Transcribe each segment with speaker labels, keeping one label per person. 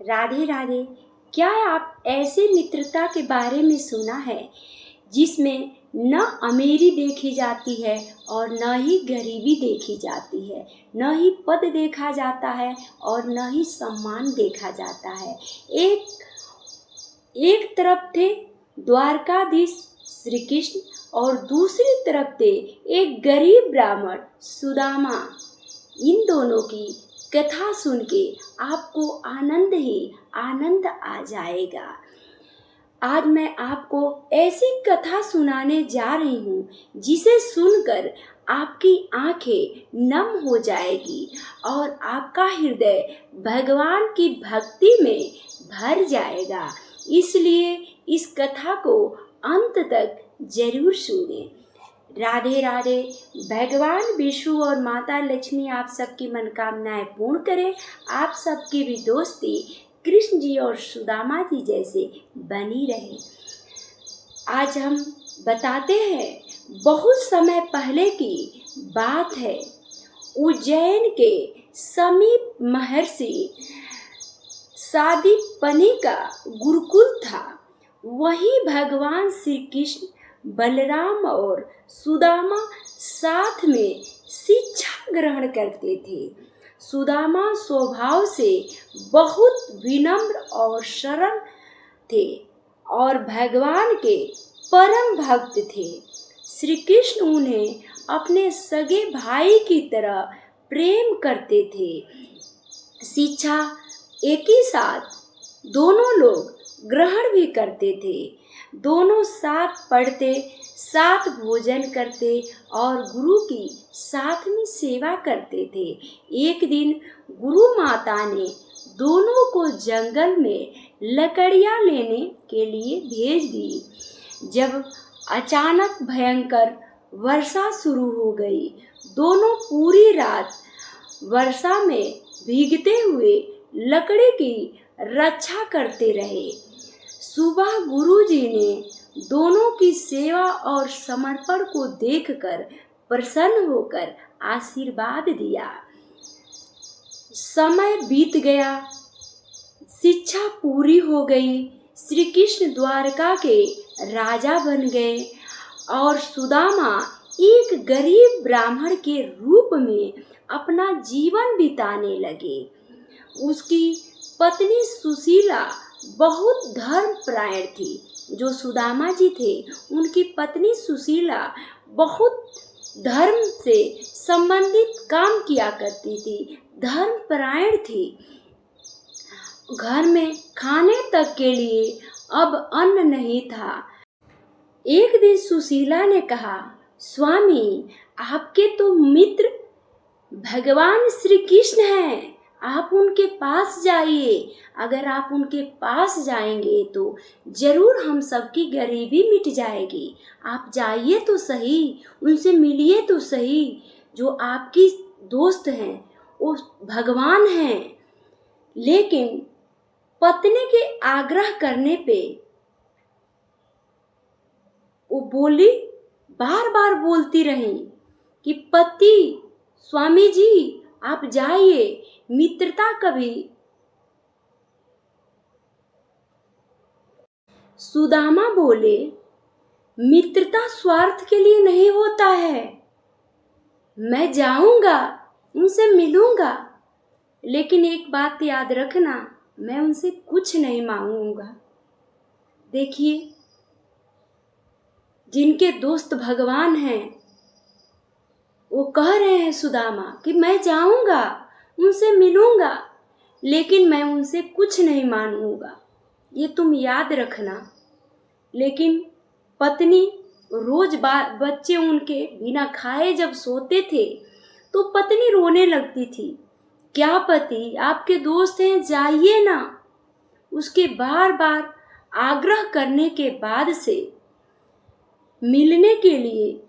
Speaker 1: राधे राधे। क्या आप ऐसे मित्रता के बारे में सुना है जिसमें न अमीरी देखी जाती है और न ही गरीबी देखी जाती है, न ही पद देखा जाता है और न ही सम्मान देखा जाता है। एक एक तरफ थे द्वारकाधीश श्री कृष्ण और दूसरी तरफ थे एक गरीब ब्राह्मण सुदामा। इन दोनों की कथा सुन के आपको आनंद ही आनंद आ जाएगा। आज मैं आपको ऐसी कथा सुनाने जा रही हूँ जिसे सुनकर आपकी आंखें नम हो जाएगी और आपका हृदय भगवान की भक्ति में भर जाएगा। इसलिए इस कथा को अंत तक जरूर सुनें। राधे राधे। भगवान विष्णु और माता लक्ष्मी आप सबकी मनोकामनाएं पूर्ण करें। आप सबकी भी दोस्ती कृष्ण जी और सुदामा जी जैसे बनी रहे। आज हम बताते हैं, बहुत समय पहले की बात है। उज्जैन के समीप महर्षि सादीपनि का गुरुकुल था। वहीं भगवान श्री कृष्ण, बलराम और सुदामा साथ में शिक्षा ग्रहण करते थे। सुदामा स्वभाव से बहुत विनम्र और सरल थे और भगवान के परम भक्त थे। श्री कृष्ण उन्हें अपने सगे भाई की तरह प्रेम करते थे। शिक्षा एक ही साथ दोनों लोग ग्रहण भी करते थे। दोनों साथ पढ़ते, साथ भोजन करते और गुरु की साथ में सेवा करते थे। एक दिन गुरु माता ने दोनों को जंगल में लकड़ियाँ लेने के लिए भेज दी। जब अचानक भयंकर वर्षा शुरू हो गई, दोनों पूरी रात वर्षा में भीगते हुए लकड़ी की रक्षा करते रहे। सुबह गुरुजी ने दोनों की सेवा और समर्पण को देखकर प्रसन्न होकर आशीर्वाद दिया। समय बीत गया, शिक्षा पूरी हो गई। श्री कृष्ण द्वारका के राजा बन गए और सुदामा एक गरीब ब्राह्मण के रूप में अपना जीवन बिताने लगे। उसकी पत्नी सुशीला बहुत धर्मपरायण थी। जो सुदामा जी थे, उनकी पत्नी सुशीला बहुत धर्म से संबंधित काम किया करती थी, धर्मपरायण थी। घर में खाने तक के लिए अब अन्न नहीं था। एक दिन सुशीला ने कहा, स्वामी, आपके तो मित्र भगवान श्री कृष्ण हैं, आप उनके पास जाइए। अगर आप उनके पास जाएंगे तो जरूर हम सबकी गरीबी मिट जाएगी। आप जाइए तो सही, उनसे मिलिए तो सही। जो आपकी दोस्त हैं वो भगवान हैं। लेकिन पत्नी के आग्रह करने पे वो बोली, बार बार बोलती रही कि पति, स्वामी जी आप जाइए, मित्रता कभी। सुदामा बोले, मित्रता स्वार्थ के लिए नहीं होता है। मैं जाऊंगा, उनसे मिलूंगा, लेकिन एक बात याद रखना, मैं उनसे कुछ नहीं मांगूंगा। देखिए, जिनके दोस्त भगवान हैं वो कह रहे हैं सुदामा कि मैं जाऊंगा, उनसे मिलूंगा, लेकिन मैं उनसे कुछ नहीं मांगूंगा, ये तुम याद रखना। लेकिन पत्नी रोज बच्चे उनके बिना खाए जब सोते थे तो पत्नी रोने लगती थी, क्या पति, आपके दोस्त हैं, जाइए ना। उसके बार बार आग्रह करने के बाद से मिलने के लिए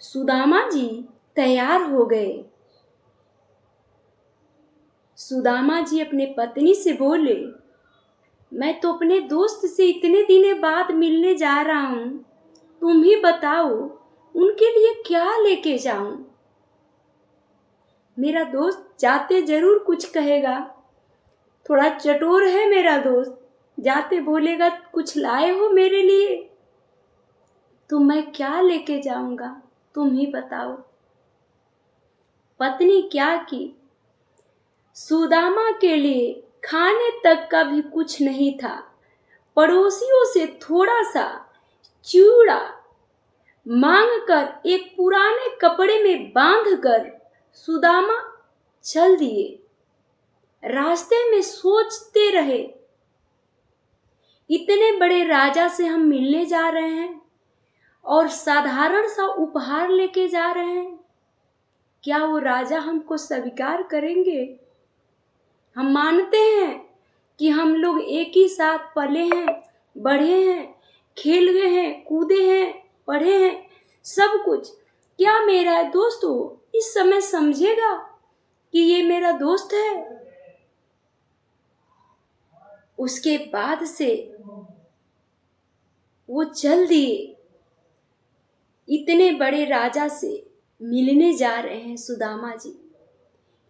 Speaker 1: सुदामा जी तैयार हो गए। सुदामा जी अपने पत्नी से बोले, मैं तो अपने दोस्त से इतने दिनों बाद मिलने जा रहा हूँ, तुम ही बताओ उनके लिए क्या लेके जाऊं। मेरा दोस्त जाते जरूर कुछ कहेगा, थोड़ा चटोर है मेरा दोस्त, जाते बोलेगा कुछ लाए हो मेरे लिए, तो मैं क्या लेके जाऊंगा, तुम ही बताओ। पत्नी क्या की, सुदामा के लिए खाने तक का भी कुछ नहीं था। पड़ोसियों से थोड़ा सा चूड़ा मांगकर एक पुराने कपड़े में बांधकर सुदामा चल दिए। रास्ते में सोचते रहे, इतने बड़े राजा से हम मिलने जा रहे हैं और साधारण सा उपहार लेके जा रहे हैं, क्या वो राजा हमको स्वीकार करेंगे? हम मानते हैं कि हम लोग एक ही साथ पले हैं, बढ़े हैं, खेल गए हैं, कूदे हैं, पढ़े हैं, सब कुछ। क्या मेरा दोस्त हो इस समय समझेगा कि ये मेरा दोस्त है? उसके बाद से वो चल दिए। इतने बड़े राजा से मिलने जा रहे हैं सुदामा जी,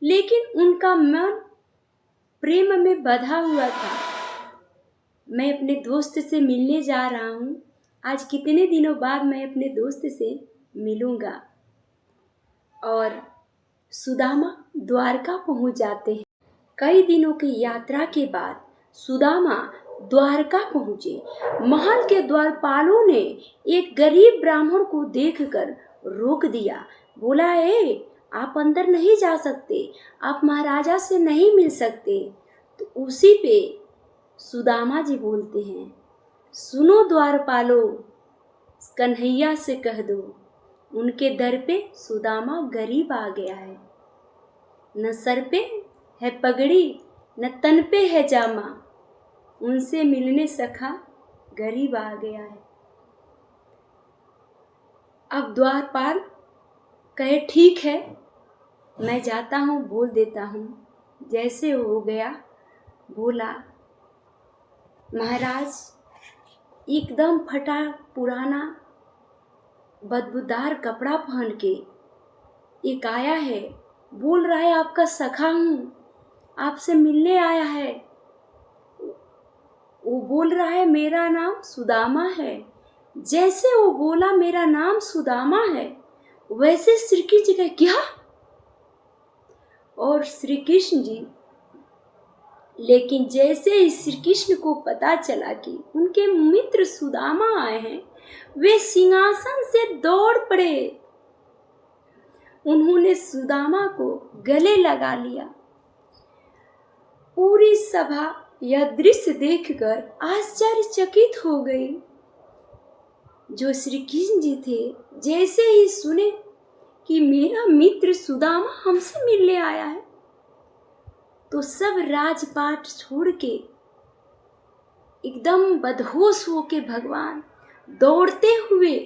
Speaker 1: लेकिन उनका मन प्रेम में बंधा हुआ था। मैं अपने दोस्त से मिलने जा रहा हूँ, आज कितने दिनों बाद मैं अपने दोस्त से मिलूंगा। और सुदामा द्वारका पहुंच जाते हैं। कई दिनों की यात्रा के बाद सुदामा द्वारका पहुंचे। महल के द्वारपालों ने एक गरीब ब्राह्मण को देखकर रोक दिया। बोला, आप अंदर नहीं जा सकते, आप महाराजा से नहीं मिल सकते। तो उसी पे सुदामा जी बोलते हैं, सुनो द्वारपालो, कन्हैया से कह दो उनके दर पे सुदामा गरीब आ गया है। न सर पे है पगड़ी, न तन पे है जामा, उनसे मिलने सखा गरीब आ गया है। अब द्वारपाल कहे, ठीक है, मैं जाता हूँ, बोल देता हूँ। जैसे हो गया बोला, महाराज एकदम फटा पुराना बदबूदार कपड़ा पहन के एक आया है, बोल रहा है आपका सखा हूँ, आपसे मिलने आया है। वो बोल रहा है मेरा नाम सुदामा है। जैसे वो बोला मेरा नाम सुदामा है, वैसे श्री कृष्ण जी कहे, क्या? और श्री कृष्ण जी, लेकिन जैसे ही श्री कृष्ण को पता चला कि उनके मित्र सुदामा आए हैं, वे सिंहासन से दौड़ पड़े। उन्होंने सुदामा को गले लगा लिया। पूरी सभा यह दृश्य देखकर आश्चर्यचकित हो गई। जो श्री कृष्ण जी थे, जैसे ही सुने कि मेरा मित्र सुदामा हमसे मिलने आया है, तो सब राजपाट छोड़ के एकदम बदहोश होके भगवान दौड़ते हुए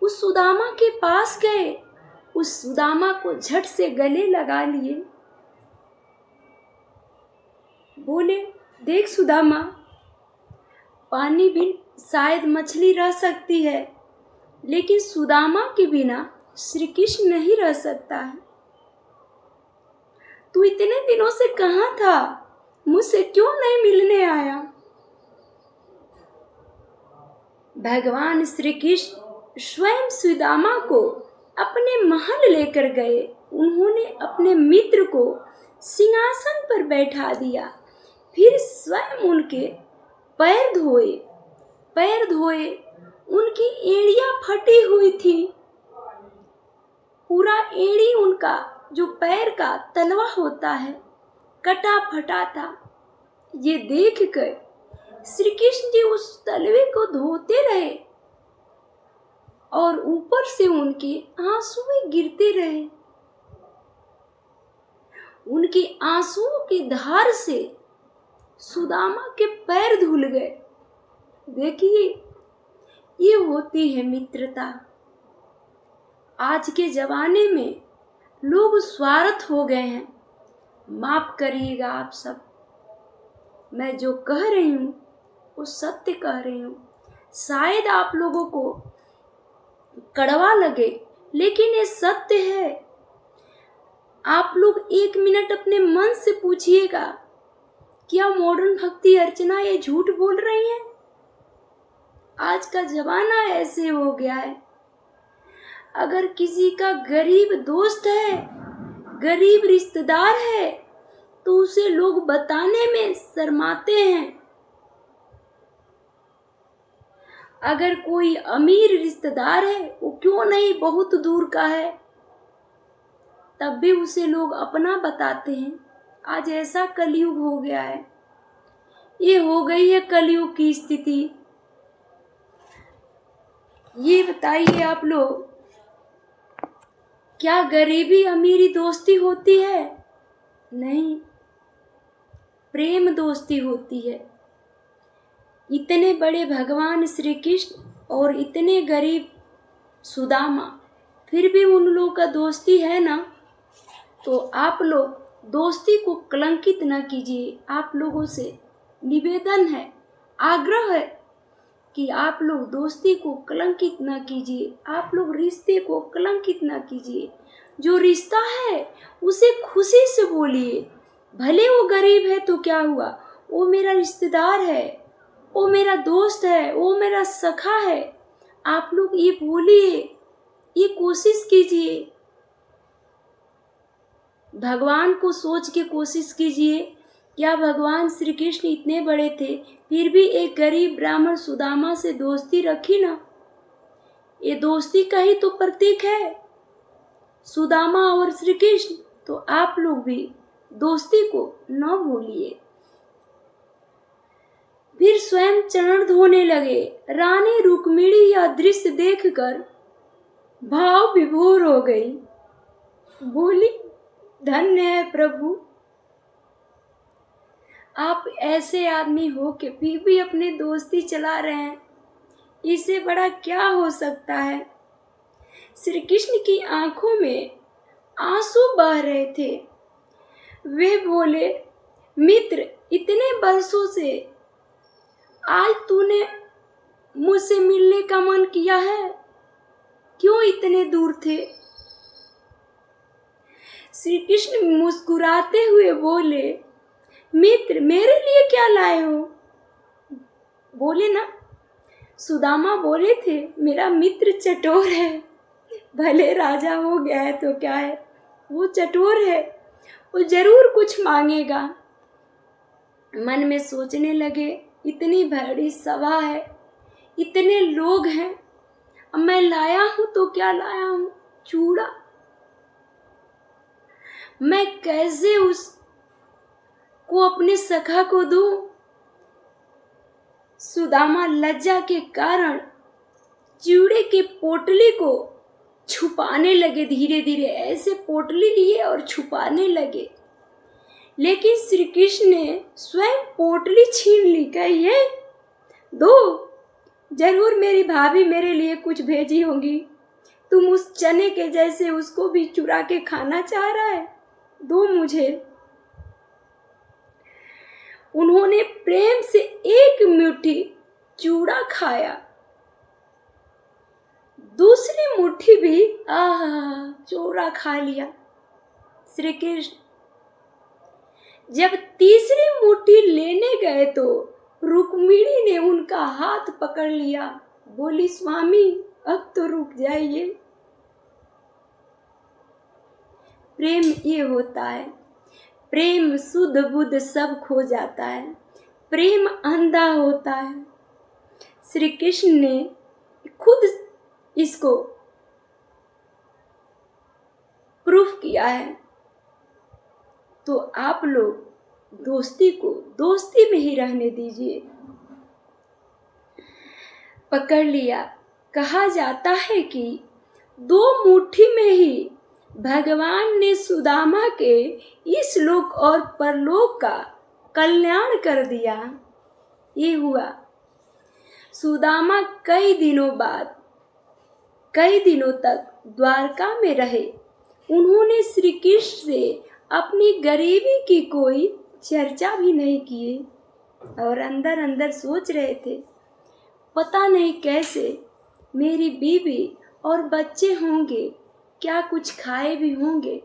Speaker 1: उस सुदामा के पास गए। उस सुदामा को झट से गले लगा लिए। बोले, देख सुदामा, पानी भी शायद मछली रह सकती है, लेकिन सुदामा के बिना श्री कृष्ण नहीं रह सकता है। तू इतने दिनों से कहाँ था? मुझसे क्यों नहीं मिलने आया? भगवान श्री कृष्ण स्वयं सुदामा को अपने महल लेकर गए। उन्होंने अपने मित्र को सिंहासन पर बैठा दिया, फिर स्वयं उनके पैर धोए। उनकी एड़ियां फटी हुई थी, पूरा एड़ी उनका जो पैर का तलवा होता है कटा फटा था। ये देखकर श्री कृष्ण जी उस तलवे को धोते रहे और ऊपर से उनके आंसू गिरते रहे। उनके आंसुओं की धार से सुदामा के पैर धुल गए। देखिए, ये होती है मित्रता। आज के जमाने में लोग स्वार्थ हो गए हैं। माफ करिएगा आप सब, मैं जो कह रही हूँ वो सत्य कह रही हूँ। शायद आप लोगों को कड़वा लगे, लेकिन ये सत्य है। आप लोग एक मिनट अपने मन से पूछिएगा क्या मॉडर्न भक्ति अर्चना ये झूठ बोल रही है? आज का जमाना ऐसे हो गया है। अगर किसी का गरीब दोस्त है, गरीब रिश्तेदार है, तो उसे लोग बताने में शर्माते हैं। अगर कोई अमीर रिश्तेदार है, वो क्यों नहीं बहुत दूर का है, तब भी उसे लोग अपना बताते हैं। आज ऐसा कलयुग हो गया है, ये हो गई है कलयुग की स्थिति। ये बताइए आप लोग, क्या गरीबी अमीरी दोस्ती होती है? नहीं, प्रेम दोस्ती होती है। इतने बड़े भगवान श्री कृष्ण और इतने गरीब सुदामा, फिर भी उन लोगों का दोस्ती है ना। तो आप लोग दोस्ती को कलंकित न कीजिए। आप लोगों से निवेदन है, आग्रह है कि आप लोग दोस्ती को कलंकित न कीजिए। आप लोग रिश्ते को कलंकित न कीजिए। जो रिश्ता है उसे खुशी से बोलिए। भले वो गरीब है तो क्या हुआ, वो मेरा रिश्तेदार है, वो मेरा दोस्त है, वो मेरा सखा है। आप लोग ये बोलिए, ये कोशिश कीजिए। भगवान को सोच के कोशिश कीजिए। क्या भगवान श्री कृष्ण इतने बड़े थे, फिर भी एक गरीब ब्राह्मण सुदामा से दोस्ती रखी ना? ये दोस्ती का ही तो प्रतीक है, सुदामा और श्री कृष्ण। तो आप लोग भी दोस्ती को न भूलिए। फिर स्वयं चरण धोने लगे। रानी रुक्मिणी यह दृश्य देखकर भाव विभोर हो गई। बोली, धन्य है प्रभु, आप ऐसे आदमी हो के फिर भी अपने दोस्ती चला रहे हैं, इससे बड़ा क्या हो सकता है। श्री कृष्ण की आंखों में आंसू बह रहे थे। वे बोले, मित्र, इतने वर्षों से आज तूने मुझसे मिलने का मन किया है, क्यों इतने दूर थे? श्री कृष्ण मुस्कुराते हुए बोले, मित्र, मेरे लिए क्या लाए हो? बोले ना, सुदामा बोले थे, मेरा मित्र चटोर है। भले राजा हो गया है तो क्या है, वो चटोर है, वो जरूर कुछ मांगेगा। मन में सोचने लगे, इतनी बड़ी सभा है, इतने लोग हैं, अब मैं लाया हूं तो क्या लाया हूं, चूड़ा। मैं कैसे उसको अपने सखा को दूं? सुदामा लज्जा के कारण चूड़े के पोटली को छुपाने लगे। धीरे धीरे ऐसे पोटली लिए और छुपाने लगे, लेकिन श्री कृष्ण ने स्वयं पोटली छीन ली। कहिए, दो, जरूर मेरी भाभी मेरे लिए कुछ भेजी होगी। तुम उस चने के जैसे उसको भी चुरा के खाना चाह रहा है, दो मुझे। उन्होंने प्रेम से एक मुट्ठी चूड़ा खाया, दूसरी मुट्ठी भी चूड़ा खा लिया। श्री कृष्ण जब तीसरी मुट्ठी लेने गए तो रुक्मिणी ने उनका हाथ पकड़ लिया। बोली, स्वामी, अब तो रुक जाइए। प्रेम ये होता है, प्रेम शुद्ध बुद्ध सब खो जाता है, प्रेम अंधा होता है। श्री कृष्ण ने खुद इसको प्रूफ किया है। तो आप लोग दोस्ती को दोस्ती में ही रहने दीजिए। पकड़ लिया। कहा जाता है कि दो मुट्ठी में ही भगवान ने सुदामा के इस लोक और परलोक का कल्याण कर दिया। ये हुआ। सुदामा कई दिनों तक द्वारका में रहे। उन्होंने श्री कृष्ण से अपनी गरीबी की कोई चर्चा भी नहीं किए और अंदर अंदर सोच रहे थे, पता नहीं कैसे मेरी बीवी और बच्चे होंगे, क्या कुछ खाए भी होंगे।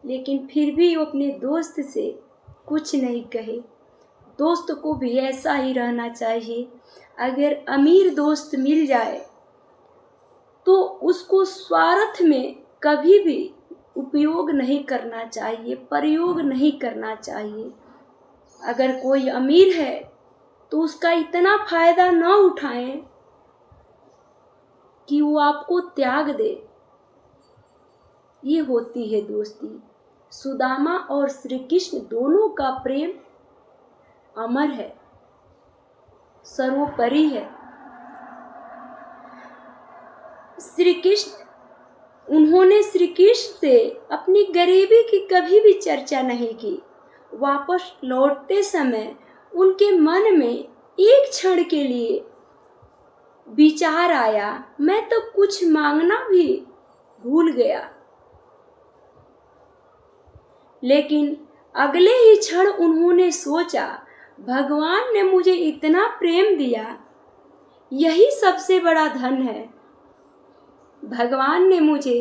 Speaker 1: लेकिन फिर भी वो अपने दोस्त से कुछ नहीं कहे। दोस्त को भी ऐसा ही रहना चाहिए। अगर अमीर दोस्त मिल जाए तो उसको स्वार्थ में कभी भी उपयोग नहीं करना चाहिए, प्रयोग नहीं करना चाहिए। अगर कोई अमीर है तो उसका इतना फायदा न उठाएं कि वो आपको त्याग दे। ये होती है दोस्ती। सुदामा और श्री कृष्ण दोनों का प्रेम अमर है, सर्वोपरि है। उन्होंने श्री कृष्ण से अपनी गरीबी की कभी भी चर्चा नहीं की। वापस लौटते समय उनके मन में एक क्षण के लिए विचार आया, मैं तो कुछ मांगना भी भूल गया। लेकिन अगले ही क्षण उन्होंने सोचा, भगवान ने मुझे इतना प्रेम दिया, यही सबसे बड़ा धन है। भगवान ने मुझे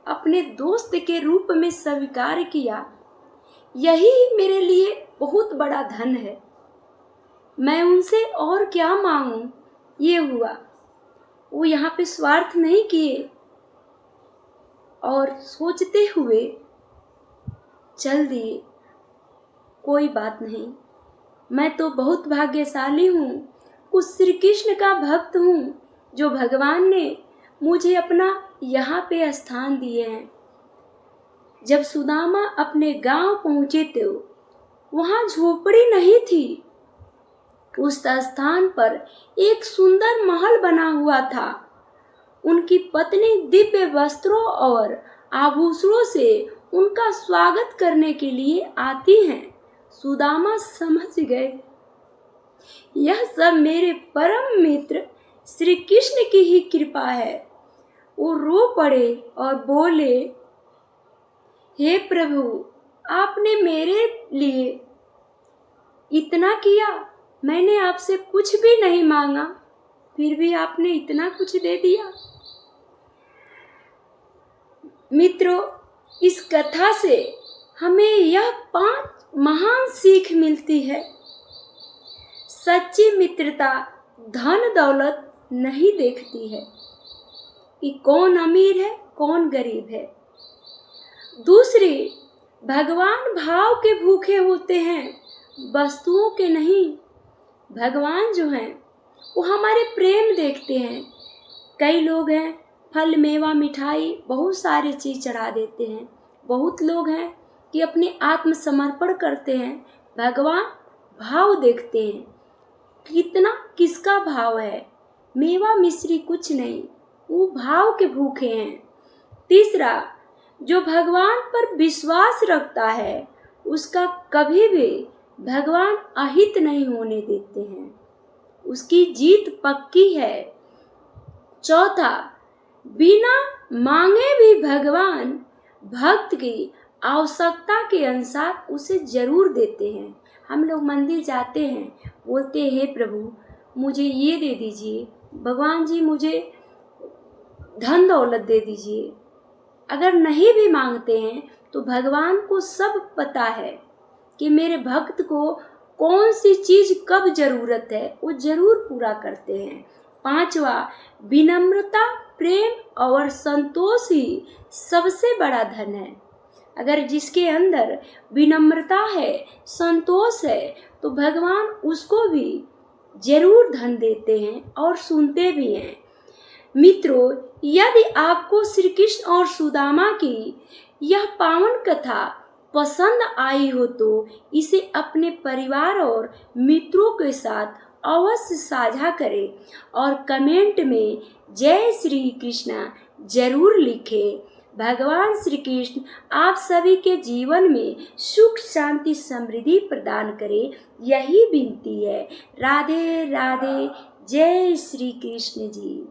Speaker 1: अपने दोस्त के रूप में स्वीकार किया, यही मेरे लिए बहुत बड़ा धन है। मैं उनसे और क्या मांगूं? ये हुआ। वो यहाँ पे स्वार्थ नहीं किए और सोचते हुए चल दिए। कोई बात नहीं, मैं तो बहुत भाग्यशाली हूँ, कुछ श्री कृष्ण का भक्त हूँ, जो भगवान ने मुझे अपना यहाँ पे स्थान दिए हैं। जब सुदामा अपने गांव पहुँचे तो वहाँ झोपड़ी नहीं थी। उस स्थान पर एक सुंदर महल बना हुआ था। उनकी पत्नी दिव्य वस्त्रों और आभूषणों से उनका स्वागत करने के लिए आती हैं। सुदामा समझ गए, यह सब मेरे परम मित्र श्री कृष्ण की ही कृपा है। वो रो पड़े और बोले, हे प्रभु, आपने मेरे लिए इतना किया, मैंने आपसे कुछ भी नहीं मांगा, फिर भी आपने इतना कुछ दे दिया। मित्रों, इस कथा से हमें यह 5 महान सीख मिलती है। सच्ची मित्रता धन दौलत नहीं देखती है कि कौन अमीर है कौन गरीब है। दूसरी, भगवान भाव के भूखे होते हैं, वस्तुओं के नहीं। भगवान जो हैं वो हमारे प्रेम देखते हैं। कई लोग हैं फल मेवा मिठाई बहुत सारी चीज़ चढ़ा देते हैं। बहुत लोग हैं कि अपने आत्मसमर्पण करते हैं। भगवान भाव देखते हैं, कितना किसका भाव है। मेवा मिश्री कुछ नहीं, वो भाव के भूखे हैं। तीसरा, जो भगवान पर विश्वास रखता है उसका कभी भी भगवान अहित नहीं होने देते हैं, उसकी जीत पक्की है। चौथा, बिना मांगे भी भगवान भक्त की आवश्यकता के अनुसार उसे जरूर देते हैं। हम लोग मंदिर जाते हैं, बोलते हैं, हे प्रभु मुझे ये दे दीजिए, भगवान जी मुझे धन दौलत दे दीजिए। अगर नहीं भी मांगते हैं तो भगवान को सब पता है कि मेरे भक्त को कौन सी चीज़ कब जरूरत है, वो जरूर पूरा करते हैं। पांचवा, विनम्रता, प्रेम और संतोष ही सबसे बड़ा धन है। अगर जिसके अंदर विनम्रता है, संतोष है, तो भगवान उसको भी जरूर धन देते हैं और सुनते भी हैं। मित्रों, यदि आपको श्री कृष्ण और सुदामा की यह पावन कथा पसंद आई हो तो इसे अपने परिवार और मित्रों के साथ अवश्य साझा करें और कमेंट में जय श्री कृष्णा जरूर लिखें। भगवान श्री कृष्ण आप सभी के जीवन में सुख शांति समृद्धि प्रदान करें, यही विनती है। राधे राधे, जय श्री कृष्ण जी।